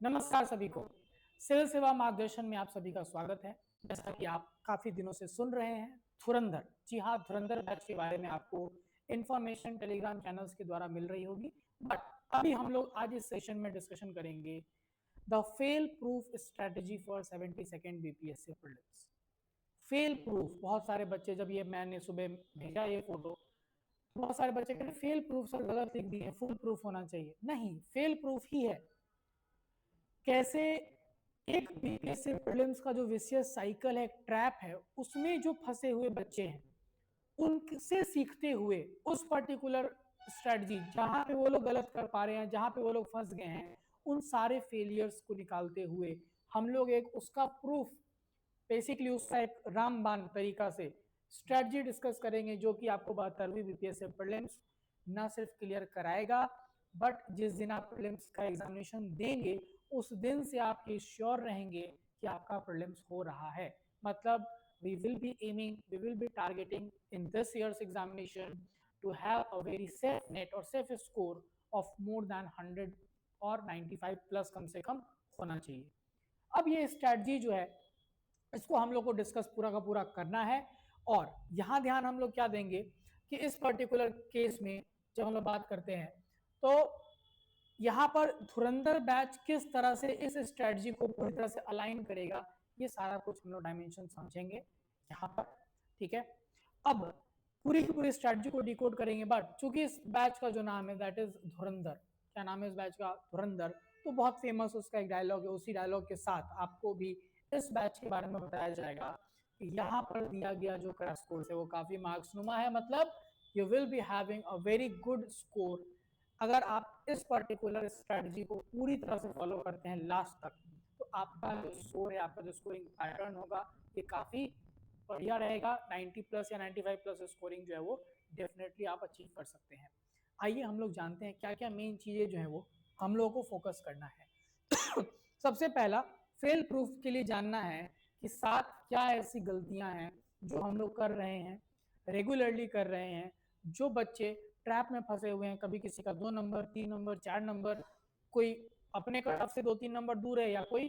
नमस्कार सभी को। सिविल सेवा मार्गदर्शन में आप सभी का स्वागत है। जैसा कि आप काफी दिनों से सुन रहे हैं, धुरंधर, जी हाँ, धुरंधर बैच के बारे में आपको इंफॉर्मेशन टेलीग्राम चैनल्स के द्वारा मिल रही होगी। बट अभी हम लोग आज इस सेशन में डिस्कशन करेंगे the fail proof strategy for 72nd BPSC prelims. Fail proof, बहुत सारे बच्चे, जब ये मैंने सुबह भेजा ये फोटो, बहुत सारे बच्चे कहते हैं फेल प्रूफ सर गलत लिख दिए, फुल प्रूफ होना चाहिए। नहीं, फेल प्रूफ ही है। कैसे एक बीपीएससी प्रीलिम्स का जो विशियस साइकिल है, ट्रैप है, उसमें जो फंसे हुए बच्चे हैं उनसे सीखते हुए उस पर्टिकुलर स्ट्रेटजी जहां पे वो लोग गलत कर पा रहे हैं, जहां पे वो लोग फंस गए हैं, उन सारे फेलियर्स को निकालते हुए हम लोग एक उसका प्रूफ, बेसिकली उसका एक रामबाण तरीका से स्ट्रेटजी डिस्कस करेंगे, जो कि आपको 72वीं बीपीएससी प्रीलिम्स न सिर्फ क्लियर कराएगा, बट जिस दिन आप प्रीलिम्स का एग्जामिनेशन देंगे उस दिन से आप ये श्योर रहेंगे कि आपका प्रीलिम्स हो रहा है। मतलब we will be aiming, we will be targeting in this year's examination to have a very safe net or safe score of more than 100 और 95 प्लस कम से कम होना चाहिए। अब ये स्ट्रैटेजी जो है इसको हम लोग को डिस्कस पूरा का पूरा करना है। और यहाँ ध्यान हम लोग क्या देंगे कि इस पर्टिकुलर केस में जब हम लोग बात करते हैं तो यहाँ पर धुरंधर बैच किस तरह से इस स्ट्रेटजी को पूरी तरह से अलाइन करेगा, ये सारा कुछ हम लोग डायमेंशन समझेंगे यहाँ पर। ठीक है, अब पूरी की पूरी स्ट्रेटजी को डिकोड करेंगे। बट चूंकि इस बैच का जो नाम है दैट इज धुरंधर, क्या नाम है इस बैच का? धुरंधर। तो बहुत फेमस उसका एक डायलॉग है, उसी डायलॉग के साथ आपको भी इस बैच के बारे में बताया जाएगा कि यहाँ पर दिया गया जो क्रैश कोर्स है वो काफी मार्क्स नुमा है। मतलब you will be having a very good score अगर आप इस पर्टिकुलर स्ट्रेटजी को पूरी तरह से फॉलो करते हैं लास्ट तक। तो आपका जो स्कोर है, आपका जो स्कोरिंग पैटर्न होगा, ये काफी बढ़िया रहेगा। 90 प्लस या 95 प्लस स्कोरिंग जो है वो डेफिनेटली आप अचीव कर सकते हैं। आइए हम लोग जानते हैं क्या क्या मेन चीजें जो है वो हम लोगों को फोकस करना है। सबसे पहला, फेल प्रूफ के लिए जानना है कि 7 क्या ऐसी गलतियां हैं जो हम लोग कर रहे हैं, रेगुलरली कर रहे हैं, जो बच्चे ट्रैप में फंसे हुए हैं। कभी किसी का 2 नंबर, 3 नंबर, 4 नंबर, कोई अपने कट ऑफ से 2-3 नंबर दूर है, या कोई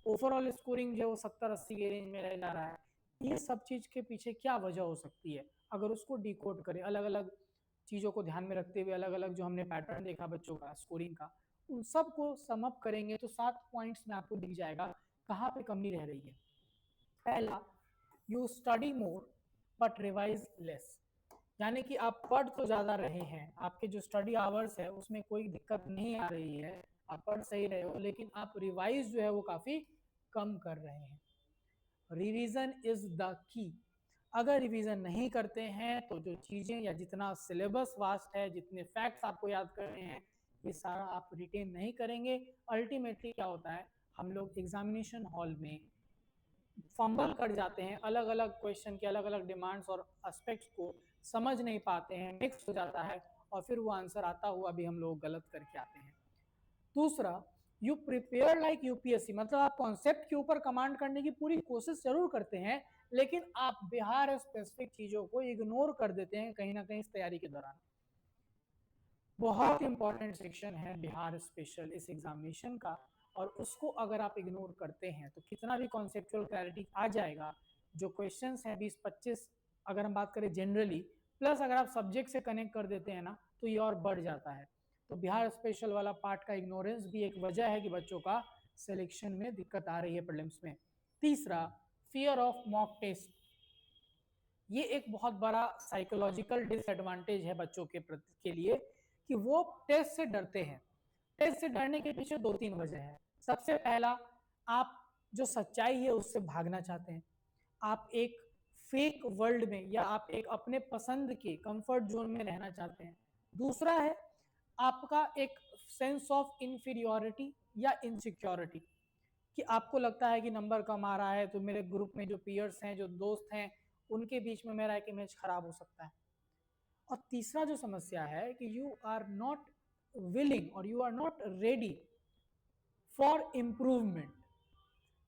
ओवरऑल स्कोरिंग जो है वो 70-80 के रेंज में रह जा रहा है। ये सब चीज के पीछे क्या वजह हो सकती है, अगर उसको डिकोड करें अलग अलग चीजों को ध्यान में रखते हुए, अलग अलग जो हमने पैटर्न देखा बच्चों का स्कोरिंग का, उन सब को सम अप करेंगे तो 7 पॉइंट्स में आपको दिख जाएगा कहाँ पे कमी रह रही है। पहला, you study more but revise less. यानी कि आप पढ़ तो ज्यादा रहे हैं, आपके जो स्टडी आवर्स है उसमें कोई दिक्कत नहीं आ रही है, आप पढ़ सही रहे हो, लेकिन आप रिवाइज जो है वो काफी कम कर रहे हैं। Revision is the key. अगर रिवीजन नहीं करते हैं तो जो चीजें या जितना सिलेबस वास्ट है, जितने फैक्ट्स आपको याद करने हैं, ये सारा आप रिटेन नहीं करेंगे। अल्टीमेटली क्या होता है, हम लोग एग्जामिनेशन हॉल में फंबल कर जाते हैं, अलग अलग क्वेश्चन के अलग अलग डिमांड्स और एस्पेक्ट्स को समझ नहीं पाते हैं, मिक्स हो जाता है, और फिर वो आंसर आता हुआ भी हम लोग गलत करके आते हैं। दूसरा, यू प्रिपेयर लाइक यूपीएससी। मतलब आप कॉन्सेप्ट के ऊपर कमांड करने की पूरी कोशिश जरूर करते हैं, लेकिन आप बिहार स्पेसिफिक चीजों को इग्नोर कर देते हैं कहीं ना कहीं इस तैयारी के दौरान। बहुत इंपॉर्टेंट सेक्शन है बिहार स्पेशल इस एग्जामिनेशन का, और उसको अगर आप इग्नोर करते हैं तो कितना भी कॉन्सेप्चुअल क्लैरिटी आ जाएगा, जो क्वेश्चंस हैं 20-25 अगर हम बात करें जनरली, प्लस अगर आप सब्जेक्ट से कनेक्ट कर देते हैं ना तो ये और बढ़ जाता है। तो बिहार स्पेशल वाला पार्ट का इग्नोरेंस भी एक वजह है कि बच्चों का सिलेक्शन में दिक्कत आ रही है प्रीलिम्स में। तीसरा, फियर ऑफ मॉक टेस्ट। ये एक बहुत बड़ा साइकोलॉजिकल डिसएडवांटेज है बच्चों के लिए कि वो टेस्ट से डरते हैं। टेस्ट से डरने के पीछे 2-3 वजह है। सबसे पहला, आप जो सच्चाई है उससे भागना चाहते हैं, आप एक फेक वर्ल्ड में या आप एक अपने पसंद के कंफर्ट जोन में रहना चाहते हैं। दूसरा है आपका एक सेंस ऑफ इंफीरियोरिटी या इनसिक्योरिटी, कि आपको लगता है कि नंबर कम आ रहा है तो मेरे ग्रुप में जो पीयर्स हैं, जो दोस्त हैं, उनके बीच में मेरा एक इमेज खराब हो सकता है। और तीसरा जो समस्या है कि यू आर नॉट विलिंग और you are not ready for improvement.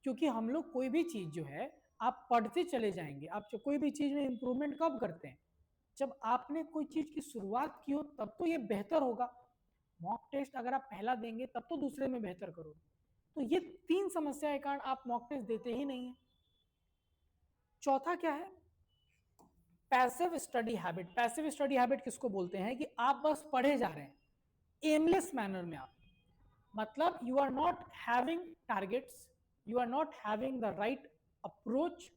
क्योंकि हम लोग कोई भी चीज जो है आप पढ़ते चले जाएंगे, आप जो कोई भी चीज में इम्प्रूवमेंट कब करते हैं, जब आपने कोई चीज की शुरुआत की हो तब तो ये बेहतर होगा। मॉक टेस्ट अगर आप पहला देंगे तब तो दूसरे में बेहतर करोगे, तो ये 3 समस्या के कारण आप मॉक टेस्ट देते ही नहीं है। चौथा क्या है? Passive study habit. Passive study habit किसको बोलते हैं? कि आप बस पढ़े जा रहे हैं एमलेस मैनर में। आप मतलब you are not having targets, you are not having the right approach.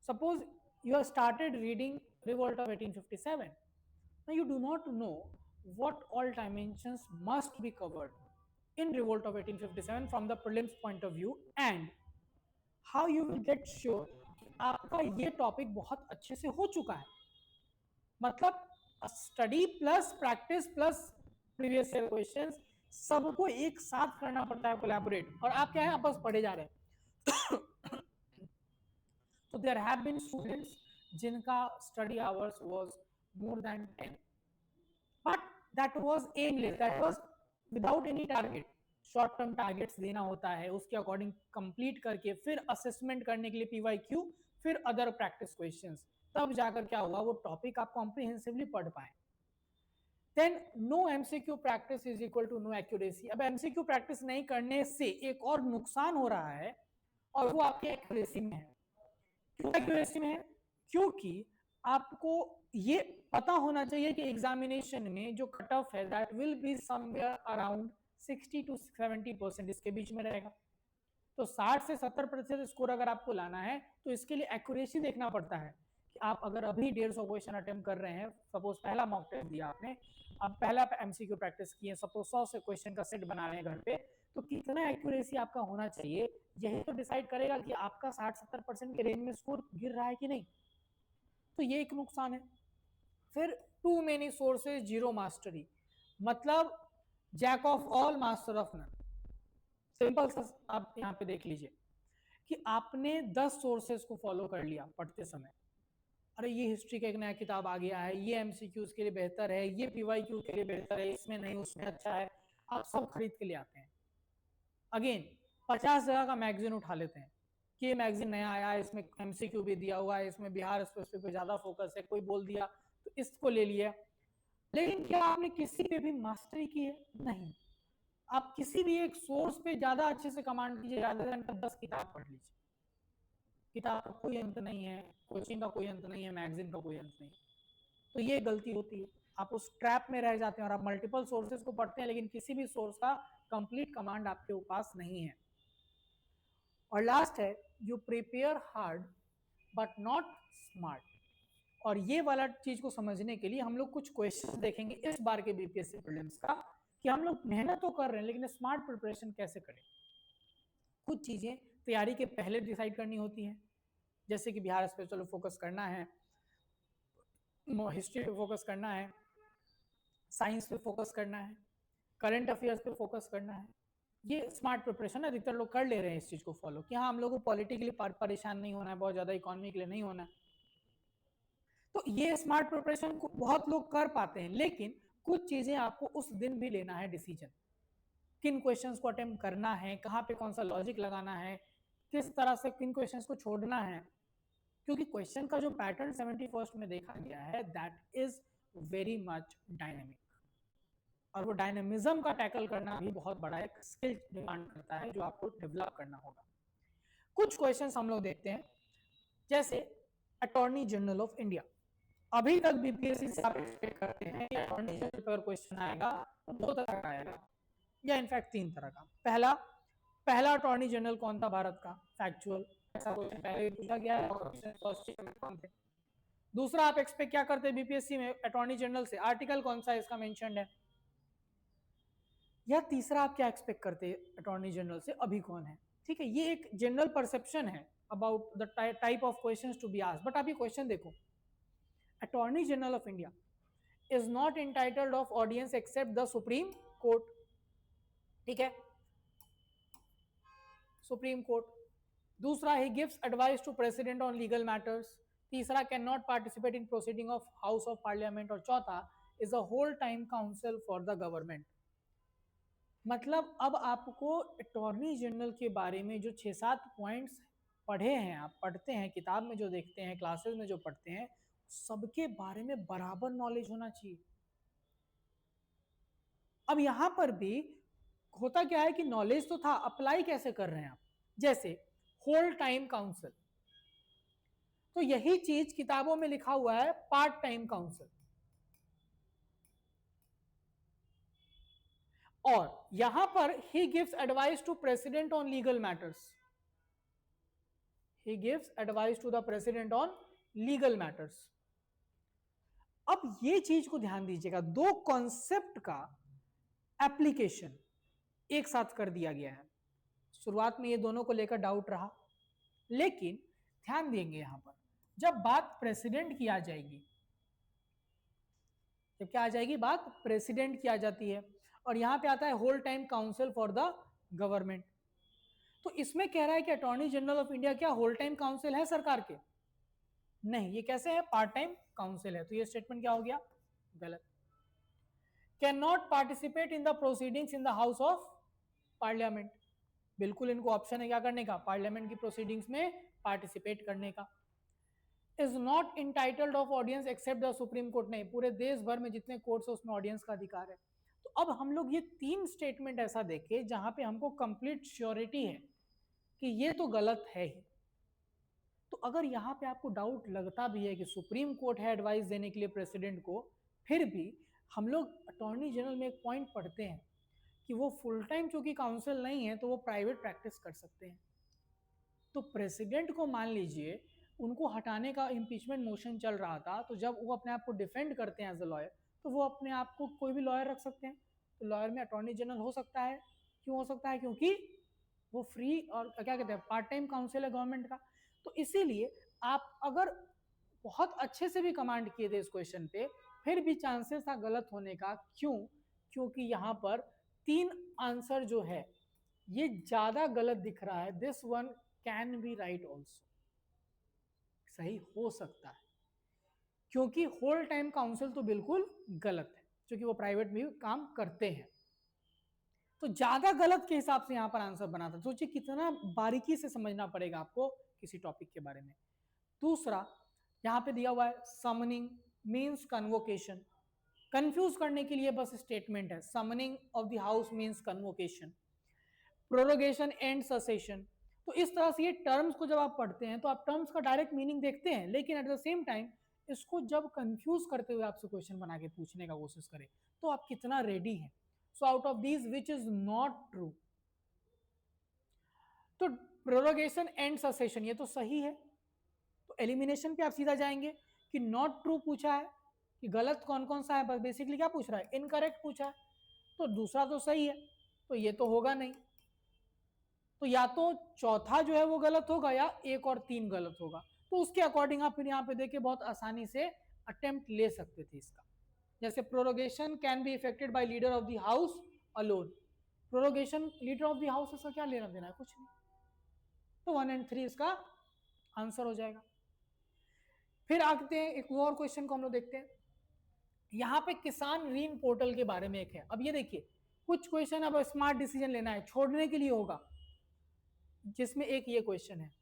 Suppose you have started reading Revolt of 1857. Now you do not know what all dimensions must be covered in Revolt of 1857 from the prelims point of view, and how you will get sure कि आपका ये topic बहुत अच्छे से हो चुका है। मतलब study plus practice plus previous year questions सबको एक साथ करना पड़ता है, कोलैबोरेट, और आप क्या है, आप बस पढ़े जा रहे हैं। So there have been students जिनका study hours was more than 10, but that was aimless, that was without any target. Short term targets देना होता है, उसके अकॉर्डिंग कंप्लीट करके फिर असेसमेंट करने के लिए पीवाईक्यू, फिर अदर प्रैक्टिस क्वेश्चंस, तब जाकर क्या होगा, वो टॉपिक आप कॉम्प्रिहेंसिवली पढ़ पाए। Then no MCQ practice is equal to no accuracy. अब एमसीक्यू प्रैक्टिस नहीं करने से एक और नुकसान हो रहा है, और वो आपकी एक्यूरेसी में है। क्यों एक्यूरेसी में है? क्योंकि आपको ये पता होना चाहिए कि एग्जामिनेशन में जो कट ऑफ है that will be somewhere around 60 to 70%, इसके बीच में रहेगा। तो 60 से 70% स्कोर अगर आपको लाना है तो इसके लिए एक्यूरेसी देखना पड़ता है कि आप अगर अभी 150 क्वेश्चन अटेम्प्ट कर रहे हैं, सपोज पहला मॉक टेस्ट दिया आपने, अब पहला एमसीक्यू प्रैक्टिस किए, सपोज 100 से क्वेश्चन का सेट बना रहे हैं घर पे, तो कितना एक्यूरेसी आपका होना चाहिए, यही तो डिसाइड करेगा कि आपका 60-70% के रेंज में स्कोर गिर रहा है कि नहीं। तो ये एक नुकसान है। फिर too many sources zero mastery, मतलब jack of all master of none. Simple सा आप यहाँ पे देख लीजिए कि आपने 10 सोर्सेज को फॉलो कर लिया पढ़ते समय। अरे ये हिस्ट्री का एक नया किताब आ गया है, ये एमसीक्यूज के लिए बेहतर है, ये पीवाईक्यू के लिए बेहतर है, इसमें नहीं उसमें अच्छा है, आप सब खरीद के लिए आते हैं। अगेन 50 जगह का मैगजीन उठा लेते हैं कि ये मैगजीन नया आया है, इसमें एमसीक्यू भी दिया हुआ है, इसमें बिहार स्पेसिफिक पे ज्यादा फोकस है, कोई बोल दिया तो इसको ले लिया। लेकिन क्या आपने किसी पे भी मास्टरी की है? नहीं। आप किसी भी एक सोर्स पे ज्यादा अच्छे से कमांड कीजिए, ज्यादा से 10 किताब पढ़ लीजिए, किताब का कोई अंत नहीं है, कोचिंग का कोई अंत नहीं है, मैगजीन का कोई अंत नहीं। तो ये गलती होती है, आप उस ट्रैप में रह जाते हैं और आप मल्टीपल सोर्सेज को पढ़ते हैं लेकिन किसी भी सोर्स का कंप्लीट कमांड आपके पास नहीं है। और लास्ट है, you prepare hard but not smart. और ये वाला चीज को समझने के लिए हम लोग कुछ क्वेश्चन देखेंगे इस बार के बीपीएससी प्रीलिम्स का, कि हम लोग मेहनत तो कर रहे हैं लेकिन स्मार्ट प्रिपरेशन कैसे करें। कुछ चीजें तैयारी के पहले डिसाइड करनी होती हैं, जैसे कि बिहार स्पेशल पे फोकस करना है, हिस्ट्री पे फोकस करना है, साइंस पे फोकस करना है, करंट अफेयर्स पे फोकस करना है। ये स्मार्ट प्रिपरेशन अधिकतर लोग कर ले रहे हैं इस चीज को फॉलो, कि हाँ हम लोग को पॉलिटिकली परेशान नहीं होना है, बहुत ज्यादा इकोनॉमी के लिए नहीं होना है। तो ये स्मार्ट प्रिपरेशन को बहुत लोग कर पाते हैं, लेकिन कुछ चीजें आपको उस दिन भी लेना है डिसीजन, किन क्वेश्चंस को अटेम्प्ट करना है, कहाँ पे कौन सा लॉजिक लगाना है, किस तरह से किन क्वेश्चंस को छोड़ना है। क्योंकि क्वेश्चन का जो पैटर्न 71st में देखा गया है that is very much dynamic, और वो डायनेमिज्म का टैकल करना भी बहुत बड़ा एक स्किल डिमांड करता है जो आपको डेवलप करना होगा। कुछ क्वेश्चंस हम लोग देखते हैं, जैसे अटॉर्नी जनरल ऑफ इंडिया। अभी तक बीपीएससी से आप एक्सपेक्ट करते हैं कि अटॉर्नी जनरल पर क्वेश्चन आएगा तो 2 तरह का आएगा, या इनफैक्ट 3 तरह का। पहला अटॉर्नी जनरल कौन था भारत का? फैक्चुअल, ऐसा क्वेश्चन पहले पूछा गया है, कौन थे। दूसरा, आप एक्सपेक्ट क्या करते हैं बीपीएससी में अटॉर्नी जनरल से? आर्टिकल कौन सा इसका मेंशन्ड है। या तीसरा, आप क्या एक्सपेक्ट करते हैं अटॉर्नी जनरल से, अभी कौन है। ठीक है, ये एक जनरल परसेप्शन है about the type of questions to be asked. But आप ये क्वेश्चन देखो, attorney general of India is not entitled of audience except the Supreme Court. ठीक है, सुप्रीम कोर्ट। दूसरा, he gives advice to president on legal matters। तीसरा, can not participate in proceeding of house of parliament. और चौथा, is a whole time council for the government. मतलब अब आपको attorney general के बारे में जो 6-7 पॉइंट्स पढ़े हैं, आप पढ़ते हैं किताब में, जो देखते हैं क्लासेस में जो पढ़ते हैं, सबके बारे में बराबर नॉलेज होना चाहिए। अब यहां पर भी होता क्या है कि नॉलेज तो था, अप्लाई कैसे कर रहे हैं आप। जैसे होल टाइम काउंसिल, तो यही चीज किताबों में लिखा हुआ है पार्ट टाइम काउंसिल। और यहां पर he gives advice to president on legal matters, he gives advice to the president on legal matters. अब ये चीज को ध्यान दीजिएगा, दो कॉन्सेप्ट का एप्लीकेशन एक साथ कर दिया गया है। शुरुआत में ये दोनों को लेकर डाउट रहा, लेकिन ध्यान देंगे यहां पर जब बात प्रेसिडेंट की आ जाएगी, जब क्या आ जाएगी, बात प्रेसिडेंट की आ जाती है, और यहां पे आता है whole time council for the government. तो इसमें कह रहा है कि अटॉर्नी जनरल ऑफ इंडिया क्या होल टाइम काउंसिल है सरकार के? नहीं, ये कैसे है, पार्ट टाइम काउंसिल है। तो ये स्टेटमेंट क्या हो गया, गलत। Can not participate in the proceedings in the house of parliament, बिल्कुल इनको ऑप्शन है क्या करने का, पार्लियामेंट की प्रोसीडिंग्स में पार्टिसिपेट करने का। Is not entitled of audience except the Supreme Court, नहीं, पूरे देश भर में जितने कोर्ट्स है उसमें ऑडियंस का अधिकार है। तो अब हम लोग ये तीन स्टेटमेंट ऐसा देखे जहां पे हमको कंप्लीट श्योरिटी है कि ये तो गलत है ही। तो अगर यहां पे आपको डाउट लगता भी है कि सुप्रीम कोर्ट है एडवाइस देने के लिए प्रेसिडेंट को, फिर भी हम लोग अटॉर्नी जनरल में एक पॉइंट पढ़ते हैं कि वो फुल टाइम चूंकि काउंसिल नहीं है तो वो प्राइवेट प्रैक्टिस कर सकते हैं। तो प्रेसिडेंट को मान लीजिए उनको हटाने का इम्पीचमेंट मोशन चल रहा था, तो जब वो अपने आप को डिफेंड करते हैं एज अ लॉयर, तो वो अपने आप को कोई भी लॉयर रख सकते हैं। तो लॉयर में अटॉर्नी जनरल हो सकता है। क्यों हो सकता है? क्योंकि वो फ्री और क्या कहते हैं, पार्ट टाइम काउंसिल है गवर्नमेंट का। तो इसीलिए आप अगर बहुत अच्छे से भी कमांड किए थे इस क्वेश्चन पे, फिर भी चांसेस था गलत होने का। क्यों? क्योंकि यहां पर तीन आंसर जो है ये ज्यादा गलत दिख रहा है। This one can be right also, सही हो सकता है, क्योंकि होल टाइम काउंसिल तो बिल्कुल गलत है, क्योंकि वो प्राइवेट में भी काम करते हैं। तो ज्यादा गलत के हिसाब से यहां पर आंसर बना था। सोचिए कितना बारीकी से समझना पड़ेगा आपको किसी टॉपिक के बारे में। दूसरा यहां पे दिया हुआ है समनिंग मींस कन्वोकेशन, कंफ्यूज करने के लिए बस स्टेटमेंट है। Summoning of the house means convocation, prorogation and cessation. तो इस तरह से ये टर्म्स को जब आप पढ़ते हैं तो आप टर्म्स का डायरेक्ट मीनिंग देखते हैं, लेकिन एट द सेम टाइम इसको जब कंफ्यूज करते हुए आपसे क्वेश्चन बना के पूछने का कोशिश करें तो आप कितना रेडी हैं। So out of these which is not true, तो प्रोरोगेशन एंड ससेशन ये तो सही है, तो एलिमिनेशन पे आप सीधा जाएंगे कि नॉट ट्रू पूछा है, कि गलत कौन कौन सा है, बस बेसिकली क्या पूछ रहा है, इनकरेक्ट पूछा है। तो दूसरा तो सही है, तो ये तो होगा नहीं। तो या तो चौथा जो है वो गलत होगा या एक और तीन गलत होगा। तो उसके अकॉर्डिंग आप फिर यहाँ पे देखे बहुत आसानी से अटेम्प्ट ले सकते थे इसका। जैसे prorogation can be effected by leader of the house alone, prorogation leader of the house इसका क्या लेना देना है, कुछ नहीं। तो 1 और 3 इसका आंसर हो जाएगा। फिर आते हैं एक और क्वेश्चन को हम लोग देखते हैं। यहाँ पे किसान ऋण पोर्टल के बारे में एक है। अब ये देखिए कुछ क्वेश्चन अब स्मार्ट डिसीजन लेना है, छोड़ने के लिए होगा, जिसमें एक ये क्वेश्चन है।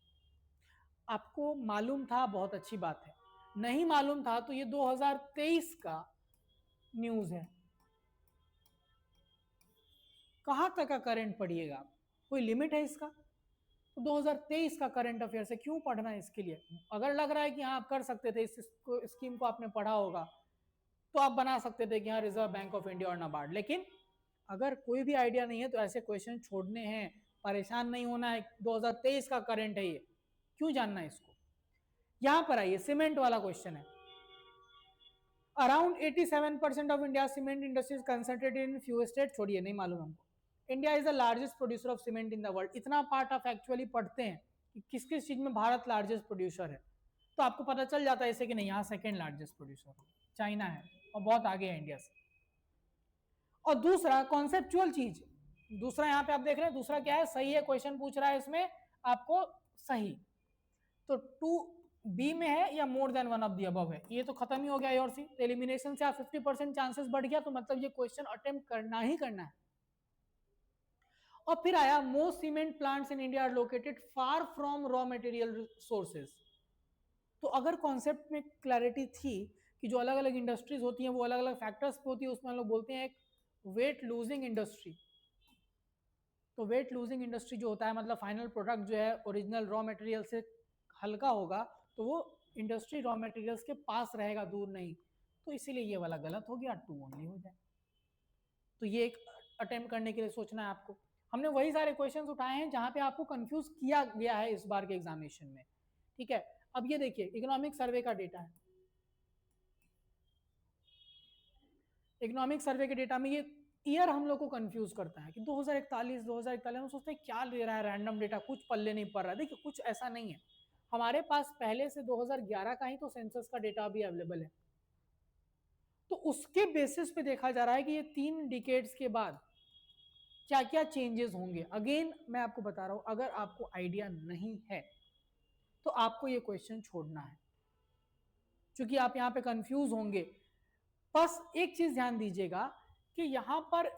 आपको मालूम था, बहुत अच्छी बात है। नहीं मालूम था तो ये 2023 का न्यूज है। कहां तक का करंट पढ़िएगा, कोई लिमिट है इसका? तो 2023 का करंट अफेयर से क्यों पढ़ना है इसके लिए? अगर लग रहा है कि हाँ आप कर सकते थे, इस स्कीम को आपने पढ़ा होगा तो आप बना सकते थे कि हाँ रिजर्व बैंक ऑफ इंडिया और नाबार्ड। लेकिन अगर कोई भी आइडिया नहीं है तो ऐसे क्वेश्चन छोड़ने हैं, परेशान नहीं होना है। 2023 का करंट है ये, क्यों जानना है इसको? यहां पर आइए, सीमेंट वाला क्वेश्चन है। Around 87% of India cement industry is concentrated in few state. छोड़िए, नहीं मालूम हमको। India is the largest producer of cement in the world. इतना पार्ट आप एक्चुअली पढ़ते हैं कि किस किस चीज में भारत लार्जेस्ट प्रोड्यूसर है, तो आपको पता चल जाता है इसे कि नहीं, यहाँ सेकेंड लार्जेस्ट प्रोड्यूसर चाइना है और बहुत आगे है इंडिया से। और दूसरा कॉन्सेप्चुअल चीज, दूसरा यहाँ पे आप देख रहे हैं, दूसरा क्या है, सही है, क्वेश्चन पूछ रहा है इसमें आपको सही। तो 2B में है या more than one of the above है, ये तो खत्म ही हो गया। और सी एलिमिनेशन से आप 50% चांसेस बढ़ गया, तो मतलब ये क्वेश्चन अटेम्प्ट करना ही करना है। और फिर आया most cement plants in India are located far from raw material sources. तो अगर कॉन्सेप्ट में क्लैरिटी थी कि जो अलग अलग इंडस्ट्रीज होती हैं वो अलग अलग फैक्टर्स पे होती है, उसमें हम लोग बोलते हैं एक वेट लूजिंग इंडस्ट्री। तो वेट लूजिंग इंडस्ट्री जो होता है मतलब फाइनल प्रोडक्ट जो है ओरिजिनल रॉ मटेरियल से हल्का होगा, तो वो इंडस्ट्री रॉ मटेरियल्स के पास रहेगा, दूर नहीं। तो इसीलिए ये वाला गलत हो गया, 2 ओनली हो जाए। तो ये एक अटेम्प्ट करने के लिए सोचना है आपको। हमने वही सारे क्वेश्चंस उठाए हैं जहां पे आपको कंफ्यूज किया गया है इस बार के एग्जामिनेशन में, ठीक है। अब ये देखिए इकोनॉमिक सर्वे का डेटा है। इकोनॉमिक सर्वे के डेटा में ये ईयर हम लोग को कंफ्यूज करता है कि 2041 हम सोचते हैं क्या ले रहा है रैंडम डेटा, कुछ पल्ले नहीं पड़ रहा है। देखिए कुछ ऐसा नहीं है, हमारे पास पहले से 2011 का ही तो सेंसस का डेटा भी अवेलेबल है। तो उसके बेसिस पे देखा जा रहा है कि ये 3 डिकेड्स के बाद क्या क्या चेंजेस होंगे। अगेन मैं आपको बता रहा हूं, अगर आपको आइडिया नहीं है तो आपको ये क्वेश्चन छोड़ना है, क्योंकि आप यहां पे कंफ्यूज होंगे। बस एक चीज ध्यान दीजिएगा कि यहां पर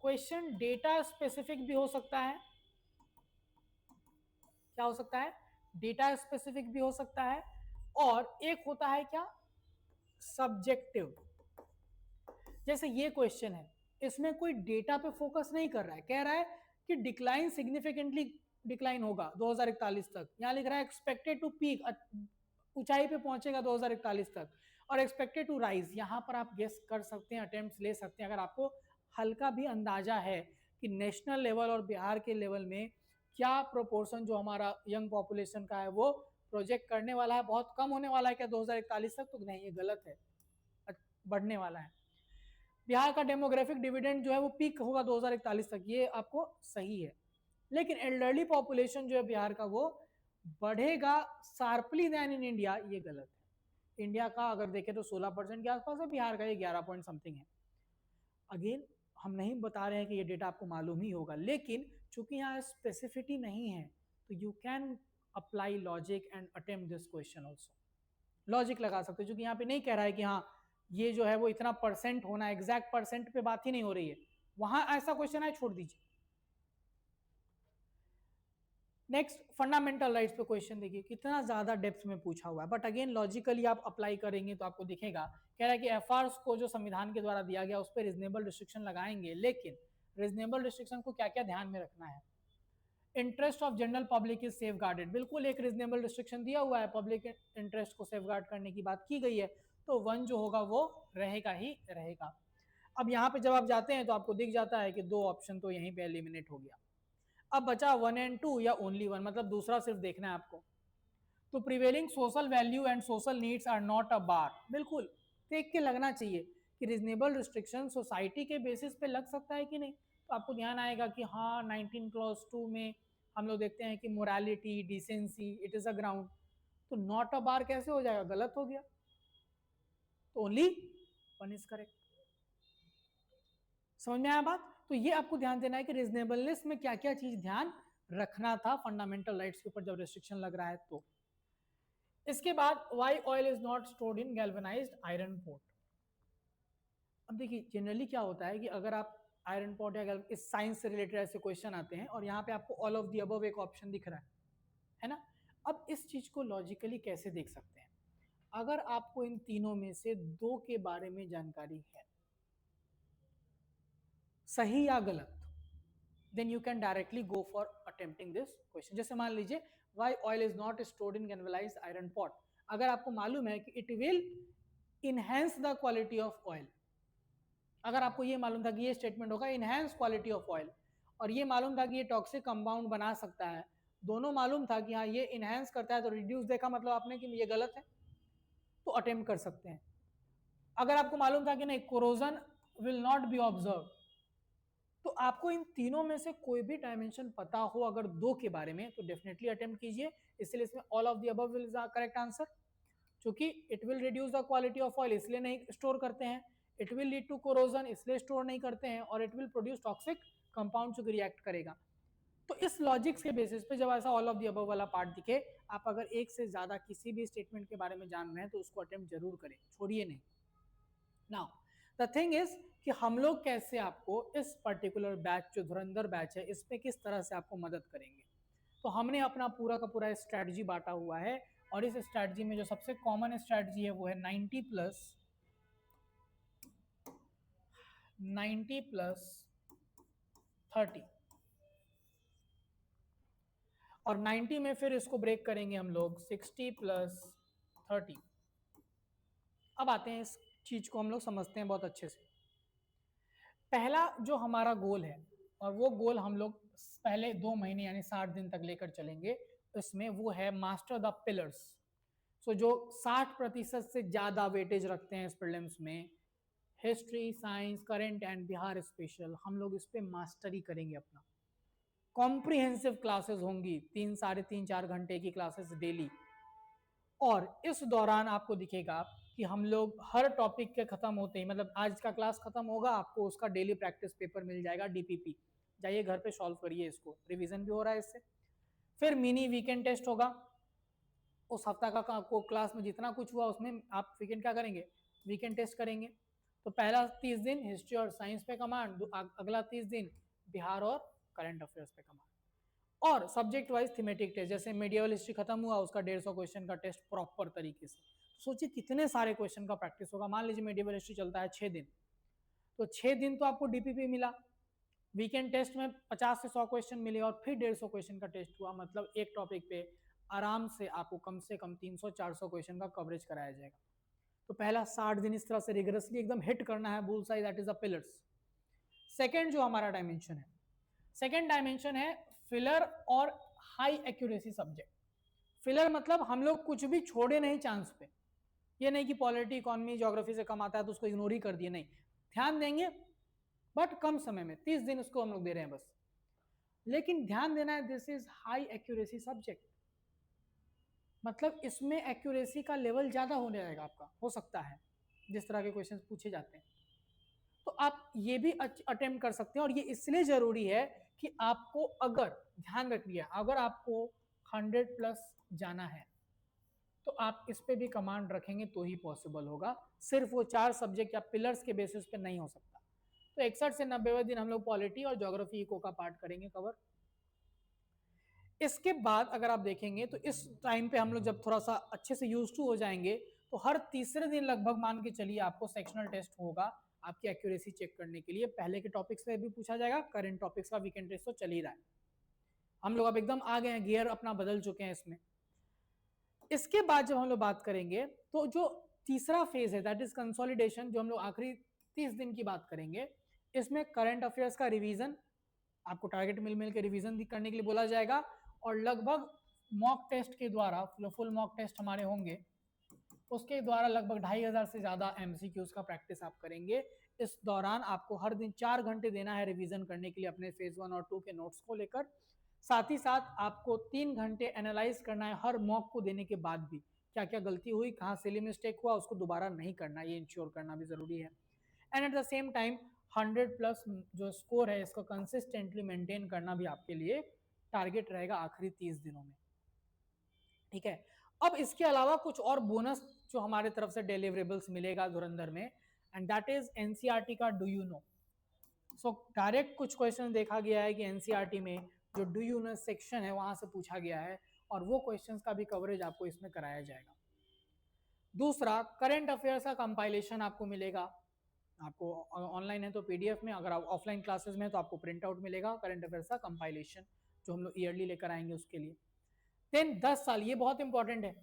क्वेश्चन डेटा स्पेसिफिक भी हो सकता है। क्या हो सकता है? डेटा स्पेसिफिक भी हो सकता है, और एक होता है क्या, सब्जेक्टिव। जैसे ये क्वेश्चन है, इसमें कोई डेटा पे फोकस नहीं कर रहा है, कह रहा है कि डिक्लाइन सिग्निफिकेंटली डिक्लाइन होगा 2041 तक। यहां लिख रहा है एक्सपेक्टेड टू पीक, ऊंचाई पे पहुंचेगा 2041 तक, और एक्सपेक्टेड टू राइज। यहां पर आप गेस कर सकते हैं, अटेम्प्ट ले सकते हैं, अगर आपको हल्का भी अंदाजा है कि नेशनल लेवल और बिहार के लेवल में क्या प्रोपोर्शन जो हमारा यंग पॉपुलेशन का है वो प्रोजेक्ट करने वाला है, बहुत कम होने वाला है क्या 2041 तक, तो नहीं, ये गलत है, बढ़ने वाला है। बिहार का डेमोग्राफिक डिविडेंड जो है वो पीक होगा 2041 तक, ये आपको सही है। लेकिन एल्डरली पॉपुलेशन जो है बिहार का वो बढ़ेगा शार्पली देन इन इंडिया, ये गलत है। इंडिया का अगर देखें तो 16% के आसपास है, बिहार का ये 11 पॉइंट समथिंग है। अगेन हम नहीं बता रहे हैं कि ये डेटा आपको मालूम ही होगा, लेकिन चूंकि यहाँ स्पेसिफिटी नहीं है तो you can apply logic and attempt this question also. Logic लगा सकते हो, क्योंकि यहाँ पे नहीं कह रहा है कि हाँ ये जो है वो इतना परसेंट होना, एग्जैक्ट परसेंट पे बात ही नहीं हो रही है। वहां ऐसा क्वेश्चन है, छोड़ दीजिए। नेक्स्ट फंडामेंटल राइट्स पे क्वेश्चन देखिए, कितना ज्यादा डेप्थ में पूछा हुआ है, बट अगेन लॉजिकली आप अप्लाई करेंगे तो आपको दिखेगा। कह रहा है कि एफआरएस को जो संविधान के द्वारा दिया गया उस पर रिजनेबल रिस्ट्रिक्शन लगाएंगे, लेकिन रिजनेबल रिस्ट्रिक्शन को क्या क्या ध्यान में रखना है। Interest of general public is safe guarded, बिल्कुल एक रिजनेबल रिस्ट्रिक्शन दिया हुआ है, पब्लिक इंटरेस्ट को सेफ गार्ड करने की बात की गई है, तो 1 जो होगा वो रहेगा ही रहेगा। अब यहाँ पे जब आप जाते हैं तो आपको दिख जाता है कि 2 ऑप्शन तो यहीं पे एलिमिनेट हो गया। अब बचा 1 एंड 2 या ओनली 1, मतलब दूसरा सिर्फ देखना है आपको। तो prevailing social value and social needs are not a bar, बिल्कुल देख के लगना चाहिए कि रिजनेबल रिस्ट्रिक्शन सोसाइटी के बेसिस पे लग सकता है कि नहीं। तो आपको ध्यान आएगा कि हाँ 19 क्लॉज 2 में हम लोग देखते हैं कि morality, decency, it is a ground. तो नॉट अ बार कैसे हो जाएगा, गलत हो गया। तो ओनली 1 इज करेक्ट। समझ में आया बात? तो ये आपको ध्यान देना है कि रिजनेबलनेस में क्या क्या चीज ध्यान रखना था फंडामेंटल राइट्स के ऊपर जब रेस्ट्रिक्शन लग रहा है तो। इसके बाद why oil is not stored in galvanised iron port. अब देखिए जनरली क्या होता है कि अगर आप आयरन पोर्ट या इस साइंस से रिलेटेड ऐसे क्वेश्चन आते हैं और यहाँ पे आपको ऑल ऑफ द अबव एक ऑप्शन दिख रहा है ना। अब इस चीज को लॉजिकली कैसे देख सकते हैं, अगर आपको इन तीनों में से 2 के बारे में जानकारी है, सही या गलत, then you can directly go for attempting this question। जैसे मान लीजिए why oil is not stored in galvanized iron pot, अगर आपको मालूम है कि it will enhance the quality of oil, अगर आपको ये मालूम था कि ये स्टेटमेंट होगा enhance quality of oil, और ये मालूम था कि ये टॉक्सिक कंपाउंड बना सकता है, दोनों मालूम था कि हाँ ये इनहेंस करता है, तो रिड्यूस देखा मतलब आपने कि ये गलत है, तो अटेम्प्ट कर सकते हैं। अगर आपको मालूम था कि नहीं corrosion will not be observe, तो आपको इन तीनों में से कोई भी डायमेंशन पता हो अगर 2 के बारे में, तो डेफिनेटली अटेम्प्ट कीजिए। इसलिए इसमें all of the above will is the correct answer, क्योंकि it will reduce the quality of oil इसलिए नहीं स्टोर करते हैं, it will lead to corrosion इसलिए स्टोर नहीं करते हैं, और it will produce toxic compound जो रिएक्ट करेगा। तो इस लॉजिक्स के बेसिस पे जब ऐसा ऑल ऑफ द अबव वाला पार्ट दिखे, आप अगर एक से ज्यादा किसी भी स्टेटमेंट के बारे में जान रहे हैं तो उसको अटेम्प्ट जरूर करें, छोड़िए नहीं। नाउ द थिंग इज कि हम लोग कैसे आपको इस पर्टिकुलर बैच जो धुरंधर बैच है इसमें किस तरह से आपको मदद करेंगे। तो हमने अपना पूरा का पूरा स्ट्रैटेजी बांटा हुआ है, और इस स्ट्रैटेजी में जो सबसे कॉमन स्ट्रैटेजी है वो है 90 प्लस 30। और 90 में फिर इसको ब्रेक करेंगे हम लोग 60 प्लस 30। अब आते हैं इस चीज को हम लोग समझते हैं बहुत अच्छे से। पहला जो हमारा गोल है, और वो गोल हम लोग पहले 2 महीने यानी 60 दिन तक लेकर चलेंगे, इसमें वो है मास्टर द पिलर्स। सो जो 60% से ज्यादा वेटेज रखते हैं इस प्रीलिम्स में, history, science, current and Bihar special, हम लोग इस पे मास्टरी करेंगे अपना। कॉम्प्रिहेंसिव क्लासेस होंगी, 3 साढ़े 3 4 घंटे की क्लासेस डेली। और इस दौरान आपको दिखेगा कि हम लोग हर टॉपिक के खत्म होते ही, मतलब आज का क्लास खत्म होगा, आपको उसका डेली प्रैक्टिस पेपर मिल जाएगा डीपीपी, जाइए घर पे सॉल्व करिए इसको, रिवीजन भी हो रहा है इससे। फिर मिनी वीकेंड टेस्ट होगा, उस हफ्ता का आपको क्लास में जितना कुछ हुआ उसमें आप वीकेंड क्या करेंगे, वीकेंड टेस्ट करेंगे। तो पहला 30 दिन हिस्ट्री और साइंस पे कमांड, अगला 30 दिन बिहार और करंट अफेयर्स पे कमांड। और सब्जेक्ट वाइज थीमेटिक टेस्ट, जैसे मेडिएवल हिस्ट्री खत्म हुआ, उसका 150 क्वेश्चन का टेस्ट प्रॉपर तरीके से। सोचिए कितने सारे क्वेश्चन का प्रैक्टिस होगा। मान लीजिए मेडिएवल हिस्ट्री चलता है 6 दिन, तो 6 दिन तो आपको डीपीपी मिला, वीकेंड टेस्ट में 50 से 100 क्वेश्चन मिले, और फिर 150 क्वेश्चन का टेस्ट हुआ, मतलब एक टॉपिक पे आराम से कम 300-400 क्वेश्चन का कवरेज कराया जाएगा। तो पहला 60 दिन इस तरह से रिगरसली एकदम हिट करना है bull size, that is the pillars. Second जो हमारा डायमेंशन है, सेकेंड डायमेंशन है फिलर और हाई एक्यूरेसी सब्जेक्ट। फिलर मतलब हम लोग कुछ भी छोड़े नहीं चांस पे, ये नहीं कि पॉलिटी, इकोनॉमी, ज्योग्राफी से कम आता है तो उसको इग्नोर ही कर दिए, नहीं, ध्यान देंगे बट कम समय में, 30 दिन उसको हम लोग दे रहे हैं बस। लेकिन ध्यान देना है, this is high accuracy subject, मतलब इसमें एक्यूरेसी का लेवल ज्यादा होने जाएगा आपका, हो सकता है जिस तरह के क्वेश्चंस पूछे जाते हैं। तो आप ये भी अटेम्प्ट कर सकते हैं, और ये इसलिए जरूरी है कि आपको, अगर ध्यान रखिए, अगर आपको 100 प्लस जाना है तो आप इस पे भी कमांड रखेंगे तो ही पॉसिबल होगा, सिर्फ वो 4 सब्जेक्ट या पिलर्स के बेसिस पे नहीं हो सकता। तो 61 से 90वें दिन हम लोग पॉलिटी और ज्योग्राफी इको का पार्ट करेंगे कवर। इसके बाद अगर आप देखेंगे तो इस टाइम पे हम लोग जब थोड़ा सा अच्छे से यूज टू हो जाएंगे, तो हर तीसरे दिन लगभग मान के चलिए आपको सेक्शनल टेस्ट होगा आपकी एक्यूरेसी चेक करने के लिए। पहले के टॉपिक से भी पूछा जाएगा, करंट टॉपिक्स का वीकेंड टेस्ट तो चल ही रहा है, हम लोग अब एकदम आ गए हैं, गियर अपना बदल चुके हैं इसमें। इसके बाद जब हम लोग बात करेंगे तो जो तीसरा फेज है दैट इज कंसोलिडेशन, जो हम लोग आखिरी 30 दिन की बात करेंगे, इसमें करंट अफेयर्स का रिवीजन, आपको टारगेट मिल मिल के रिवीजन करने के लिए बोला जाएगा, और लगभग मॉक टेस्ट के द्वारा, फुल मॉक टेस्ट हमारे होंगे, उसके द्वारा लगभग 2500 से ज्यादा एमसीक्यूज का प्रैक्टिस आप करेंगे। इस दौरान आपको हर दिन 4 घंटे देना है रिवीजन करने के लिए अपने फेज 1 और 2 के नोट्स को लेकर। साथ ही साथ आपको 3 घंटे एनालाइज करना है हर मॉक को देने के बाद भी, क्या क्या गलती हुई, कहाँ सिली मिस्टेक हुआ, उसको दोबारा नहीं करना, ये इंश्योर करना भी जरूरी है। And at the same time 100 plus जो स्कोर है इसको कंसिस्टेंटली मेंटेन करना भी आपके लिए टारगेट रहेगा आखिरी 30 दिनों में। ठीक है, अब इसके अलावा कुछ और बोनस जो हमारे तरफ से डिलीवरेबल्स मिलेगा धुरंधर में, एंड दैट इज एनसीईआरटी का do you know. So direct कुछ क्वेश्चन देखा गया है कि एनसीईआरटी में जो डू यू नो सेक्शन है वहां से पूछा गया है, और वो क्वेश्चंस का भी कवरेज आपको इसमें कराया जाएगा। दूसरा, करंट अफेयर्स का कंपाइलेशन आपको मिलेगा, आपको ऑनलाइन है तो पीडीएफ में, अगर आप ऑफलाइन क्लासेस में है तो आपको प्रिंट आउट मिलेगा करंट अफेयर्स का कंपाइलेशन, जो हम लोग ईयरली लेकर आएंगे उसके लिए। देन 10 साल, ये बहुत इंपॉर्टेंट है,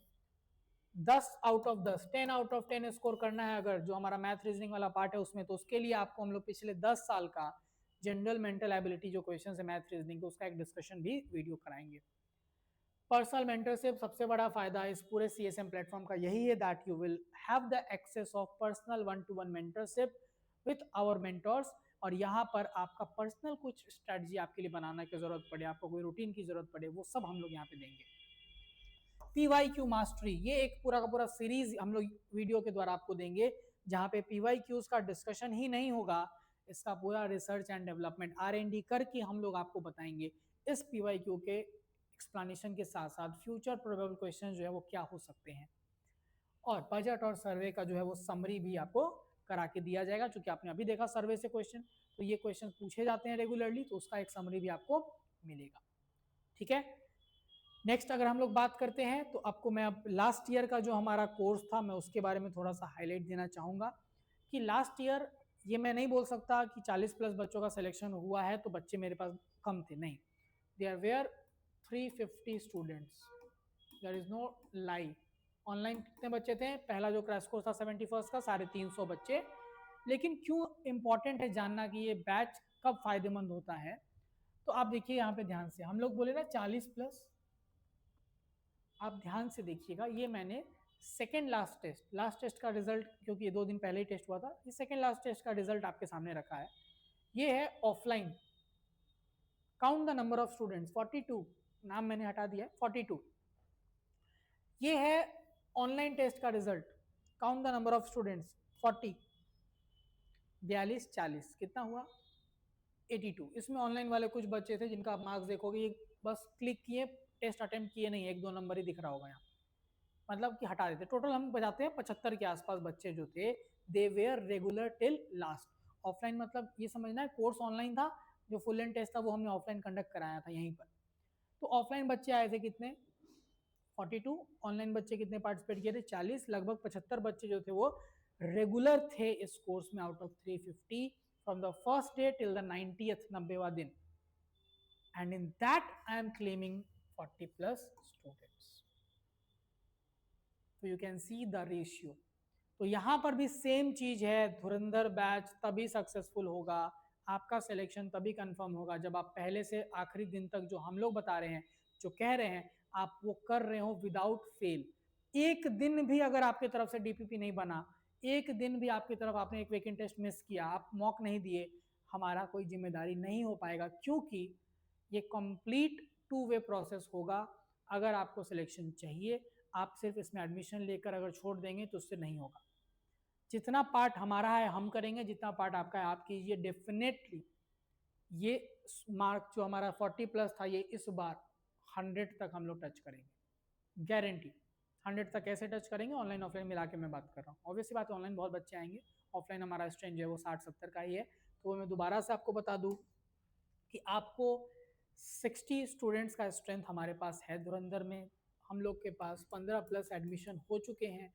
10 out of 10, 10 out of 10 score करना है अगर जो हमारा मैथ रीजनिंग वाला पार्ट है उसमें, तो उसके लिए आपको हम लोग पिछले 10 साल का जनरल मेंटल एबिलिटी जो क्वेश्चन है मैथ रीजनिंग, उसका एक डिस्कशन भी वीडियो कराएंगे। पर्सनल मेंटरशिप, सबसे बड़ा फायदा इस पूरे सीएसएम प्लेटफॉर्म का यही है that you will have the access of personal 1-to-1 mentorship with our mentors, और यहाँ पर आपका पर्सनल कुछ स्ट्रेटजी आपके लिए बनाने की जरूरत पड़े, आपको कोई रूटीन की जरूरत पड़े, वो सब हम लोग यहाँ पे देंगे। पीवाईक्यू मास्टरी, ये एक पूरा का पूरा सीरीज हम लोग वीडियो के द्वारा आपको देंगे, जहाँ पे पीवाईक्यूज का डिस्कशन ही नहीं होगा, इसका पूरा रिसर्च एंड डेवलपमेंट R&D करके हम लोग आपको बताएंगे। इस पीवाईक्यू के एक्सप्लेनेशन के साथ साथ फ्यूचर प्रोबेबल क्वेश्चन जो है वो क्या हो सकते हैं, और बजट और सर्वे का जो है वो समरी भी आपको करा के दिया जाएगा, क्योंकि आपने अभी देखा सर्वे से क्वेश्चन, तो ये क्वेश्चन पूछे जाते हैं रेगुलरली, तो उसका एक समरी भी आपको मिलेगा। ठीक है, नेक्स्ट अगर हम लोग बात करते हैं तो आपको मैं अब लास्ट ईयर का जो हमारा कोर्स था मैं उसके बारे में थोड़ा सा हाईलाइट देना चाहूँगा कि लास्ट ईयर, ये मैं नहीं बोल सकता कि 40 प्लस बच्चों का सिलेक्शन हुआ है तो बच्चे मेरे पास कम थे, नहीं, there were 350 students, there is no lie. Online कितने बच्चे थे? पहला जो क्रैश कोर्स था 71 का 350 बच्चे। लेकिन क्यों इंपॉर्टेंट है जानना कि ये बैच कब फायदेमंद होता है? तो आप देखिए यहाँ पे ध्यान से, हम लोग बोले ना 40+, आप ध्यान से देखिएगा, ये मैंने सेकेंड लास्ट टेस्ट का रिजल्ट, क्योंकि ये 2 दिन पहले ही टेस्ट हुआ था, ये सेकेंड लास्ट टेस्ट का रिजल्ट आपके सामने रखा है। ये है offline, count the number of students 42, नाम मैंने हटा दिया है 42। ये है ऑनलाइन टेस्ट का result, count the number of students 40, 42 40 कितना हुआ? 82। इसमें ऑनलाइन वाले कुछ बच्चे थे जिनका आप मार्क्स देखोगे, ये बस क्लिक किए, टेस्ट अटेम्प्ट किए नहीं, 1-2 नंबर ही दिख रहा होगा यहाँ, मतलब कि हटा देते। टोटल हम बजाते हैं 75 के आसपास बच्चे जो थे, they were regular till last. Offline मतलब ये समझना है, कोर्स ऑनलाइन था, जो फुल एंड टेस्ट था वो हमने ऑफलाइन कंडक्ट कराया था यहीं पर। तो ऑफलाइन बच्चे आए थे कितने? 42। ऑनलाइन बच्चे कितने पार्टिसिपेट किए थे? 40। लगभग 75 बच्चे जो थे वो रेगुलर थे इस कोर्स में out of 350 from the first day till the 90th 90वां दिन। And in that I am claiming 40+ students. तो you can see the ratio. तो यहां पर भी सेम चीज है, धुरंधर बैच तभी सक्सेसफुल होगा, आपका सिलेक्शन तभी कंफर्म होगा जब आप पहले से आखिरी दिन तक जो हम लोग बता रहे हैं, जो कह रहे हैं, आप वो कर रहे हो विदाउट फेल। एक दिन भी अगर आपकी तरफ से डीपीपी नहीं बना, एक दिन भी आपकी तरफ आपने एक वेकेंट टेस्ट मिस किया, आप मॉक नहीं दिए, हमारा कोई जिम्मेदारी नहीं हो पाएगा, क्योंकि ये कंप्लीट 2 वे प्रोसेस होगा। अगर आपको सिलेक्शन चाहिए, आप सिर्फ इसमें एडमिशन लेकर अगर छोड़ देंगे तो उससे नहीं होगा। जितना पार्ट हमारा है हम करेंगे, जितना पार्ट आपका है आप कीजिए। डेफिनेटली ये मार्क जो हमारा 40+ था, ये इस बार 100 तक हम लोग टच करेंगे, गारंटी। 100 तक कैसे टच करेंगे? ऑनलाइन ऑफलाइन मिला के मैं बात कर रहा हूँ। ऑब्वियसली बात है, ऑनलाइन बहुत बच्चे आएंगे, ऑफलाइन हमारा स्ट्रेंथ जो है वो 60-70 का ही है। तो मैं दोबारा से आपको बता दूं कि आपको 60 स्टूडेंट्स का स्ट्रेंथ हमारे पास है धुरंधर में। हम लोग के पास 15+ एडमिशन हो चुके हैं,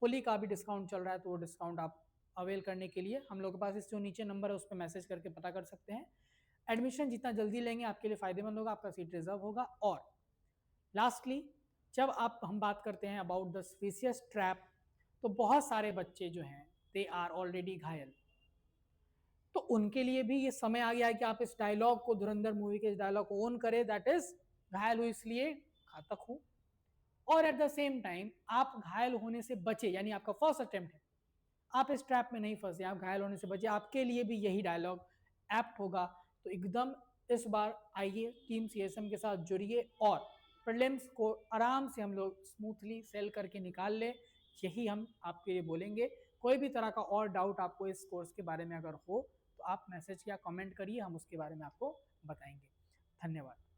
होली का भी डिस्काउंट चल रहा है, तो वो डिस्काउंट आप अवेल करने के लिए हम लोग के पास इस जो नीचे नंबर है उस पर मैसेज करके पता कर सकते हैं। एडमिशन जितना जल्दी लेंगे आपके लिए फायदेमंद होगा, आपका सीट रिजर्व होगा। और लास्टली, जब आप हम बात करते हैं अबाउट द स्पीशियस ट्रैप, तो बहुत सारे बच्चे जो हैं दे आर ऑलरेडी घायल, तो उनके लिए भी ये समय आ गया है कि आप इस डायलॉग को, धुरंधर मूवी के इस डायलॉग को ओन करें, दैट इज घायल हुई इसलिए घातक हूं। और एट द सेम टाइम आप घायल होने से बचे, यानी आपका फर्स्ट अटेम्प्ट है, आप इस ट्रैप में नहीं फंसे, आप घायल होने से बचे, आपके लिए भी यही डायलॉग एप्ट होगा। तो एकदम इस बार आइए, टीम सीएसएम के साथ जुड़िए और प्रीलिम्स को आराम से हम लोग स्मूथली सेल करके निकाल ले, यही हम आपके लिए बोलेंगे। कोई भी तरह का और डाउट आपको इस कोर्स के बारे में अगर हो तो आप मैसेज या कमेंट करिए, हम उसके बारे में आपको बताएंगे। धन्यवाद।